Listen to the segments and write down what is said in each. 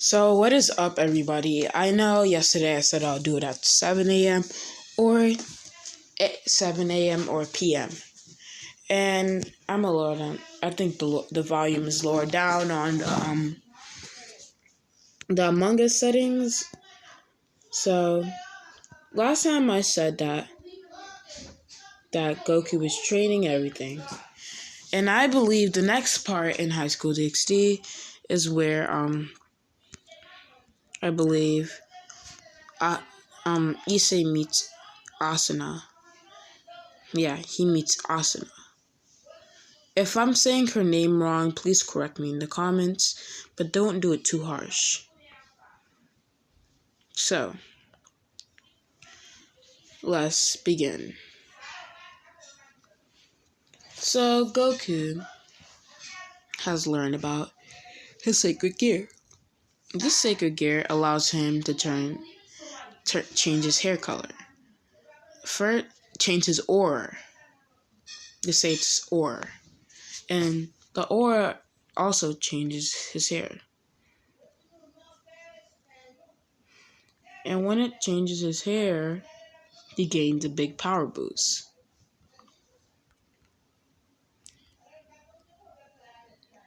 So what is up, everybody? I know yesterday I said I'll do it at 7 a.m. or at 7 a.m. or p.m. And I'm a little down. I think the volume is lower down on the Among Us settings. So last time I said that Goku was training everything, and I believe the next part in High School DxD is where I believe Issei meets Asuna. Yeah, he meets Asuna. If I'm saying her name wrong, please correct me in the comments, but don't do it too harsh. So, let's begin. So, Goku has learned about his sacred gear. This sacred gear allows him to change his hair color. First, change his aura. This say it's aura. And the aura also changes his hair. And when it changes his hair, he gains a big power boost.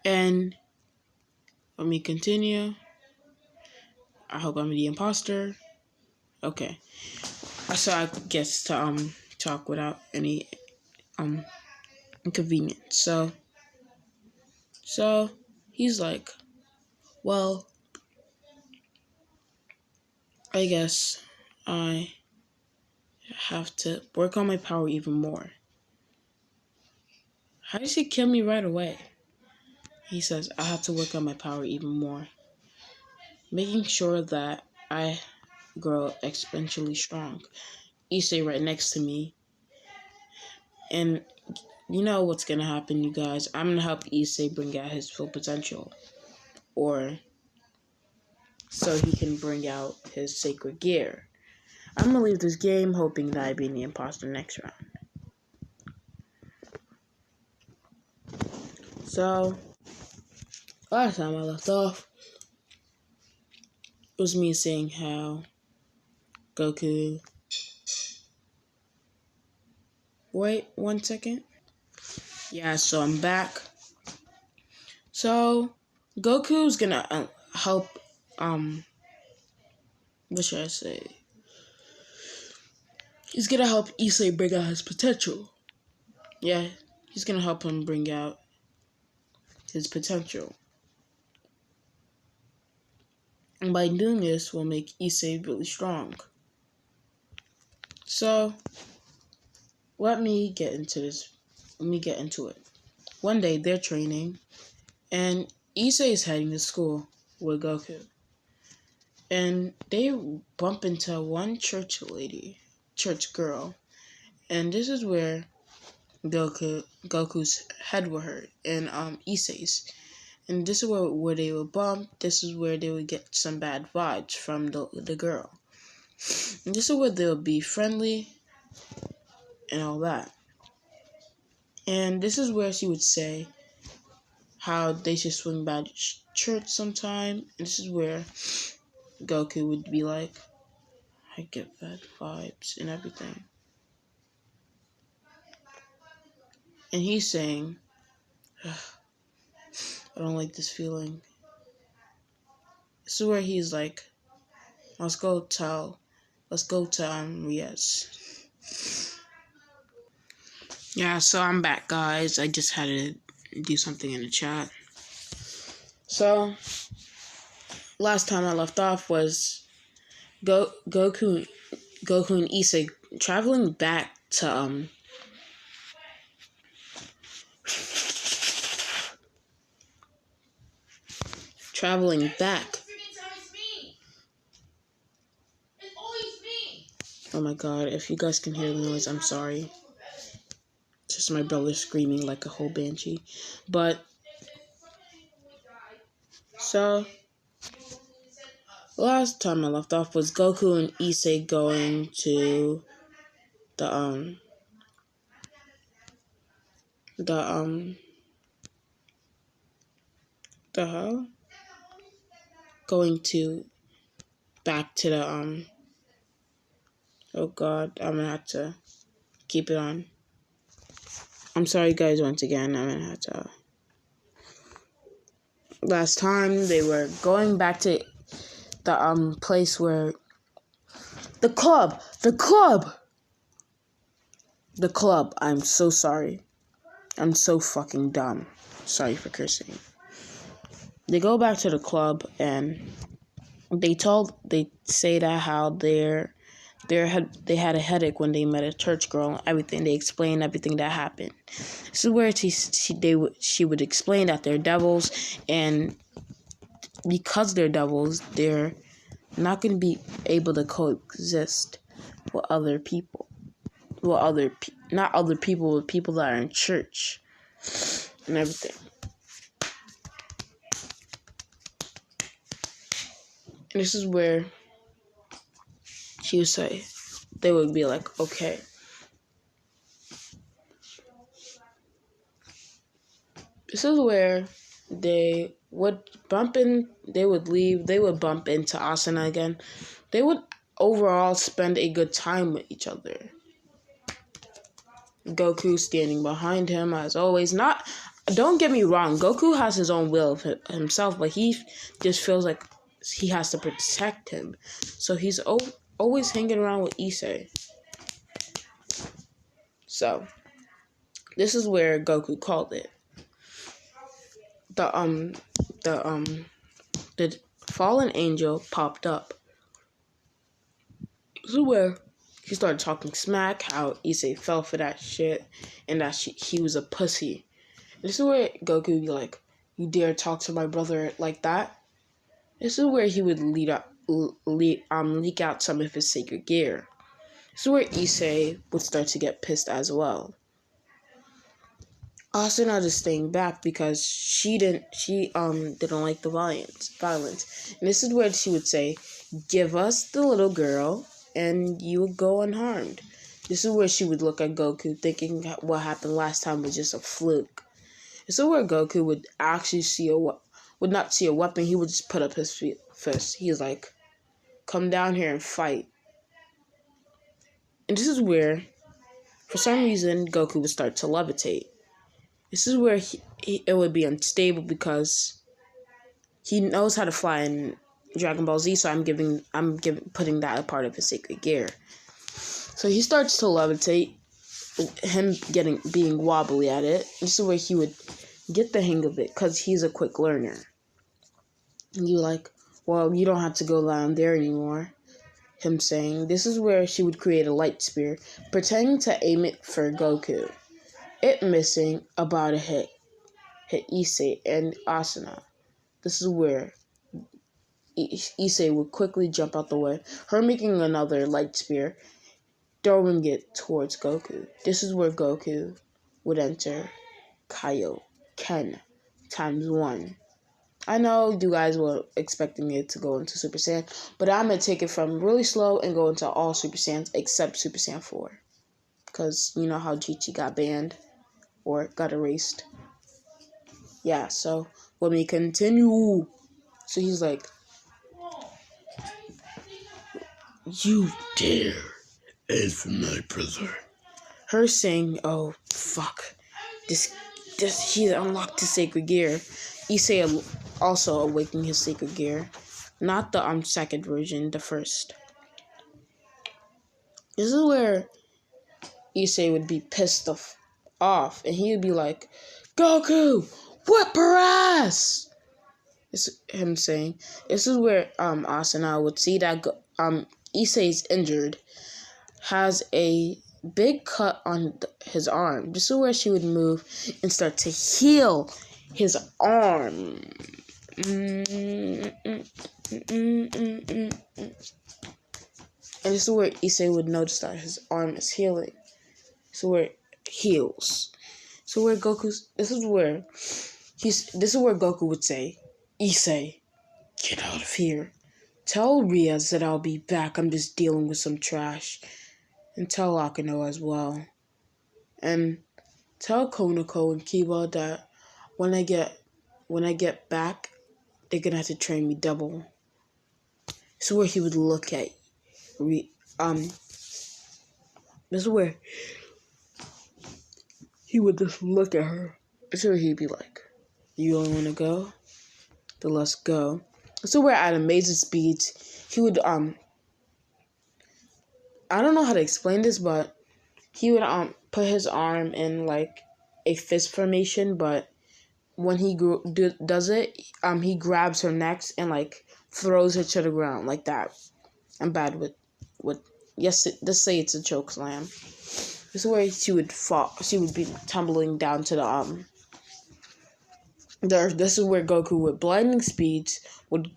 And let me continue. I hope I'm the imposter. Okay. So I guess to talk without any inconvenience. So he's like, well, I guess I have to work on my power even more. How does he kill me right away? He says, I have to work on my power even more, making sure that I grow exponentially strong. Issei right next to me. And you know what's going to happen, you guys. I'm going to help Issei bring out his full potential. Or so he can bring out his sacred gear. I'm going to leave this game hoping that I be the imposter next round. So, last time I left off, it was me saying how Goku... Wait 1 second. Yeah, so I'm back. So, Goku's gonna help, what should I say? He's gonna help Issei bring out his potential. Yeah, he's gonna help him bring out his potential. And by doing this, we'll make Issei really strong. So, let me get into this. Let me get into it. One day, they're training, and Issei is heading to school with Goku. And they bump into one church girl. And this is where Goku's head will hurt, and Issei's. And this is where they would bump. This is where they would get some bad vibes from the girl. And this is where they'll be friendly and all that. And this is where she would say how they should swing by the church sometime. And this is where Goku would be like, I get bad vibes and everything. And he's saying, I don't like this feeling. This is where he's like, let's go tell Riaz. Yeah, so I'm back, guys. I just had to do something in the chat. So, last time I left off was Goku and Issei traveling back to traveling back. Oh my god, if you guys can hear the noise, I'm sorry. It's just my brother screaming like a whole banshee. But, so, last time I left off was Goku and Issei going to the hell? going to back to the oh god, I'm gonna have to keep it on. I'm sorry guys once again, I'm gonna have to. Last time they were going back to the place where the club. I'm so sorry. I'm so fucking dumb. Sorry for cursing. They go back to the club and they say that how they had a headache when they met a church girl and everything. They explain everything that happened. This is where she would explain that they're devils, and because they're devils, they're not going to be able to coexist with other people. Well, not other people, but people that are in church and everything. And this is where she would say, they would be like, okay. This is where they would bump into Asuna again. They would overall spend a good time with each other. Goku standing behind him as always. Don't get me wrong, Goku has his own will of himself, but he just feels like he has to protect him. So he's always hanging around with Issei. So this is where Goku called it. The fallen angel popped up. This is where he started talking smack, how Issei fell for that shit, and that he was a pussy. This is where Goku would be like, you dare talk to my brother like that? This is where he would leak out some of his sacred gear. This is where Issei would start to get pissed as well. Asuna is staying back because she didn't like the violence. And this is where she would say, give us the little girl and you would go unharmed. This is where she would look at Goku thinking what happened last time was just a fluke. This is where Goku would actually would not see a weapon. He would just put up his fist. He was like, come down here and fight. And this is where, for some reason, Goku would start to levitate. This is where it would be unstable because he knows how to fly in Dragon Ball Z, so I'm putting that a part of his sacred gear. So he starts to levitate, him being wobbly at it. This is where he would get the hang of it because he's a quick learner. And you're like, well, you don't have to go down there anymore. Him saying, this is where she would create a light spear, pretending to aim it for Goku. It missing, about a hit Issei and Asuna. This is where Issei would quickly jump out the way, her making another light spear, throwing it towards Goku. This is where Goku would enter Kaioken ×1. I know you guys were expecting it to go into Super Saiyan, but I'm going to take it from really slow and go into all Super Saiyans except Super Saiyan 4. Because you know how Chi-Chi got banned or got erased. Yeah, so let me continue. So he's like, you dare enter my brother. Her saying, oh, fuck. This he unlocked his sacred gear. Issei also awakening his sacred gear. Not the second version, the first. This is where Issei would be pissed off, and he would be like, Goku, whip her ass! This is him saying. This is where Asuna would see that Issei's injured, has a big cut on his arm. This is where she would move and start to heal his arm. And this is where Issei would notice that his arm is healing. So where it heals. So where this is where Goku would say, Issei, get out of here. Tell Riaz that I'll be back. I'm just dealing with some trash. And tell Akano as well. And tell Konako and Kiba that when I get back, they're gonna have to train me double. This is where he would look at this is where he would just look at her. This is where he'd be like, "You only wanna go? Then let's go." This is where at amazing speeds he would I don't know how to explain this, but he would put his arm in like a fist formation, but when he does it, he grabs her neck and like throws her to the ground like that. I'm bad with yes. Let's say it's a choke slam. This is where she would fall. She would be tumbling down to the earth. This is where Goku, with blinding speeds, would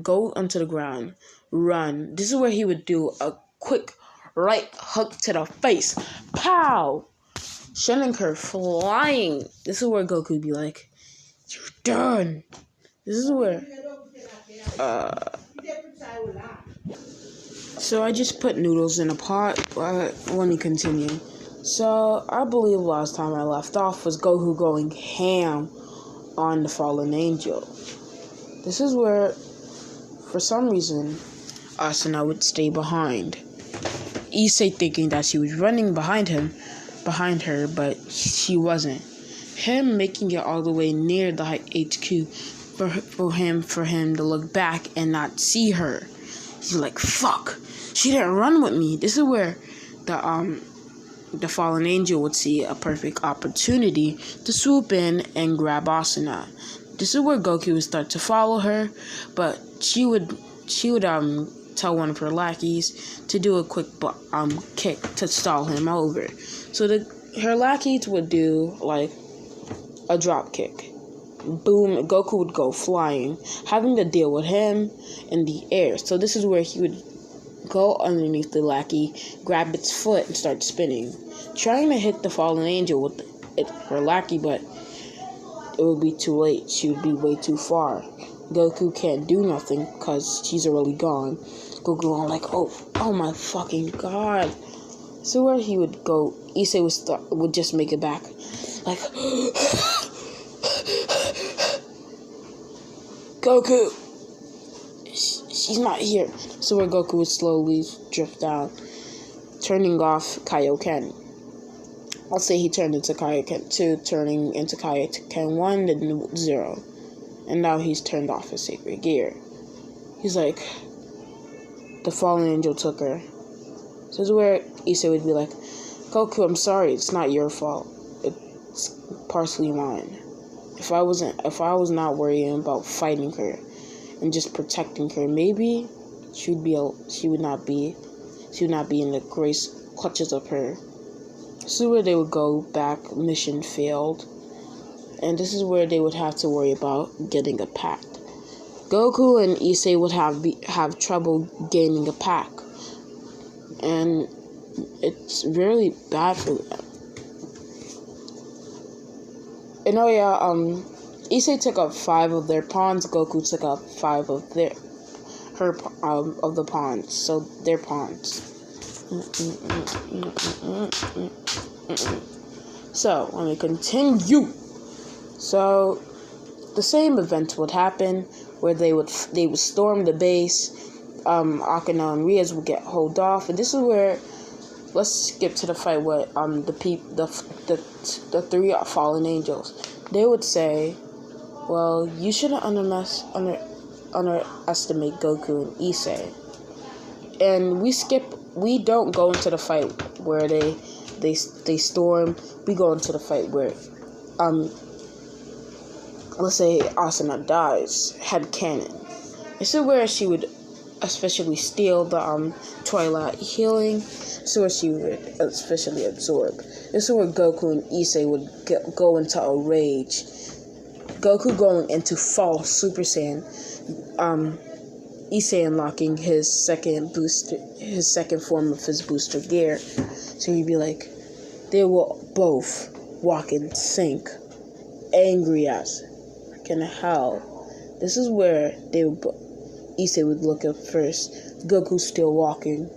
go onto the ground, run. This is where he would do a quick right hook to the face, pow, sending her flying. This is where Goku would be like, "You're done." This is where So I just put noodles in a pot. Let me continue. So I believe last time I left off was Goku going ham on the fallen angel. This is where, for some reason, Asuna would stay behind. Issei thinking that she was running behind her, but she wasn't. Him making it all the way near the HQ for him to look back and not see her. He's like, "Fuck, she didn't run with me." This is where the fallen angel would see a perfect opportunity to swoop in and grab Asuna. This is where Goku would start to follow her, but she would tell one of her lackeys to do a quick kick to stall him over. So her lackeys would do like a drop kick. Boom, Goku would go flying, having to deal with him in the air. So this is where he would go underneath the lackey, grab its foot, and start spinning, trying to hit the fallen angel with her lackey, but it would be too late. She would be way too far. Goku can't do nothing because she's already gone. Goku on like, oh my fucking god. So where he would go, Issei would just make it back, like, "Goku, she's not here." So where Goku would slowly drift down, turning off Kaioken. I'll say he turned into Kaioken 2, turning into Kaioken 1, then 0. And now he's turned off his sacred gear. He's like, the fallen angel took her. So this is where Issei would be like, "Goku, I'm sorry, it's not your fault. It's partially mine. If I was not worrying about fighting her and just protecting her, maybe she would not be in the grace clutches of her." This is where they would go back, mission failed. And this is where they would have to worry about getting a pack. Goku and Issei would have trouble gaining a pack. And it's really bad for them. And Issei took up 5 of their pawns. Goku took up 5 of the pawns. So their pawns. So let me continue. So the same event would happen where they would storm the base. Akana and Riaz would get hold off, and this is where, let's skip to the fight with the 3 fallen angels. They would say, "Well, you shouldn't underestimate Goku and Issei." And we don't go into the fight where they storm. We go into the fight where let's say Asuna dies, head cannon. This is where she would especially steal the Twilight healing. This is where she would especially absorb. This is where Goku and Issei would go into a rage. Goku going into false Super Saiyan. Issei unlocking his second form of his booster gear. So he'd be like, they will both walk in sync, angry as fucking hell. This is where Issei would look up first. Goku's still walking.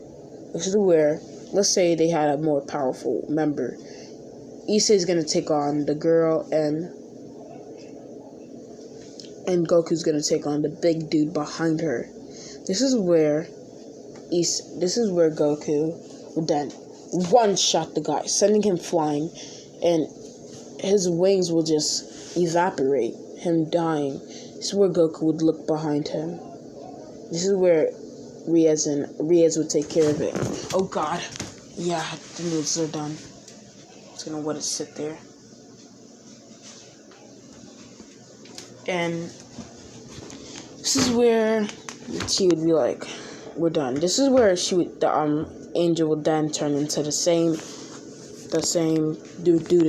This is where, let's say they had a more powerful member. Issei's gonna take on the girl, and Goku's gonna take on the big dude behind her. This is where Goku would then one-shot the guy, sending him flying, and his wings will just evaporate, him dying. This is where Goku would look behind him. This is where Reyes would take care of it. Oh god. Yeah, the noodles are done. Just gonna let it sit there. And this is where she would be like, we're done. This is where the angel would then turn into do the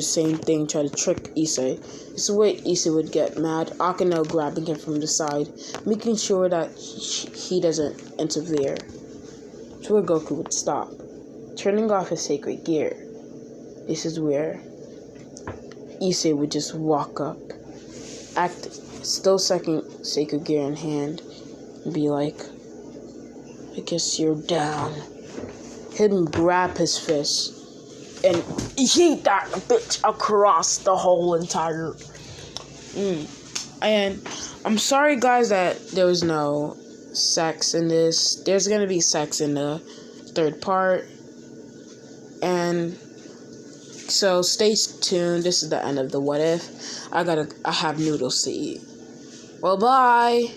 same thing, try to trick Issei. This is where Issei would get mad, Akeno grabbing him from the side, making sure that he doesn't interfere. That's where Goku would stop, turning off his sacred gear. This is where Issei would just walk up, still second sacred gear in hand, and be like, I guess you're down. Him grab his fist and yeet that bitch across the whole entire. And I'm sorry, guys, that there was no sex in this. There's gonna be sex in the third part, and so stay tuned. This is the end of the What If. I have noodles to eat. Well, bye.